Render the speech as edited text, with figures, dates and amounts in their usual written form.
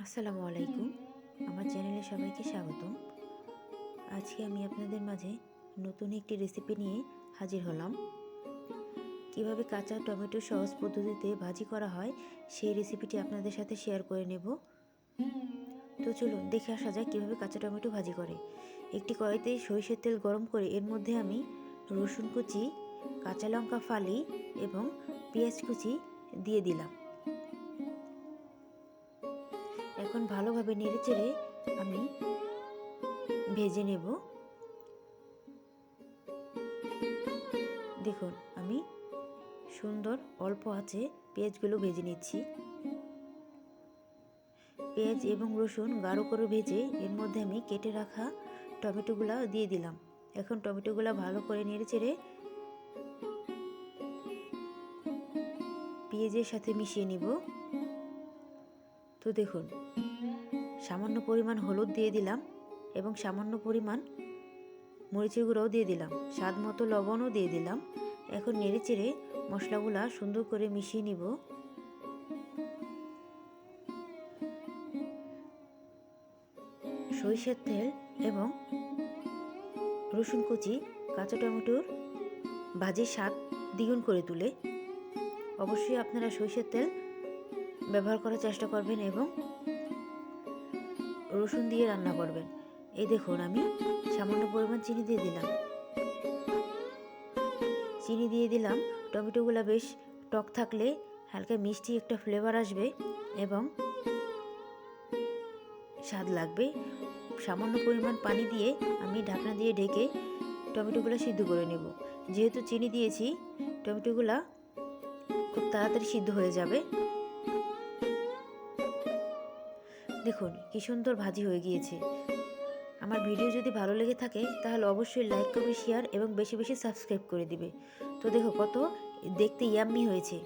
আসসালামু আলাইকুম। আমার চ্যানেলে সবাইকে স্বাগতম। আজকে আমি আপনাদের মাঝে নতুন একটি রেসিপি নিয়ে হাজির হলাম। কিভাবে কাঁচা টমেটো সহজ পদ্ধতিতে ভাজি করা হয় সেই রেসিপিটি আপনাদের সাথে শেয়ার করে নেব। তো চলুন দেখে আসা যাক কীভাবে কাঁচা টমেটো ভাজি করে। একটি কড়াইতে সরিষার তেল গরম করে এর মধ্যে আমি রসুন কুচি, কাঁচা লঙ্কা ফালি এবং পেঁয়াজ কুচি দিয়ে দিলাম। এখন ভালোভাবে নেড়েচেড়ে আমি ভেজে নেব। দেখুন আমি সুন্দর অল্প আঁচে পেঁয়াজগুলো ভেজে নিচ্ছি। পেঁয়াজ এবং রসুন গাঢ় করে ভেজে এর মধ্যে আমি কেটে রাখা টমেটোগুলো দিয়ে দিলাম। এখন টমেটোগুলো ভালো করে নেড়েচেড়ে পেঁয়াজের সাথে মিশিয়ে নিব। তো দেখুন সামান্য পরিমাণ হলুদ দিয়ে দিলাম এবং সামান্য পরিমাণ মরিচের গুঁড়োও দিয়ে দিলাম, স্বাদ মতো লবণও দিয়ে দিলাম। এখন নেড়েচেড়ে মশলাগুলা সুন্দর করে মিশিয়ে নিব। সরিষার তেল এবং রসুন কুচি কাঁচা টমেটোর ভাজির স্বাদ দ্বিগুণ করে তোলে। অবশ্যই আপনারা সরিষার তেল ব্যবহার করার চেষ্টা করবেন এবং রসুন দিয়ে রান্না করবেন। এই দেখুন আমি সামান্য পরিমাণ চিনি দিয়ে দিলাম। চিনি দিয়ে দিলাম। টমেটোগুলো বেশ টক থাকলে হালকা মিষ্টি একটা ফ্লেভার আসবে এবং স্বাদ লাগবে। সামান্য পরিমাণ পানি দিয়ে আমি ঢাকনা দিয়ে ঢেকে টমেটোগুলো সিদ্ধ করে নেব। যেহেতু চিনি দিয়েছি টমেটোগুলো খুব তাড়াতাড়ি সিদ্ধ হয়ে যাবে। দেখুন কি সুন্দর ভাজি হয়ে গিয়েছে। আমার ভিডিও যদি ভালো লেগে থাকে তাহলে অবশ্যই লাইক করবে, শেয়ার এবং বেশি বেশি সাবস্ক্রাইব করে দিবে। তো দেখো কত দেখতে ইয়াম্মি হয়েছে।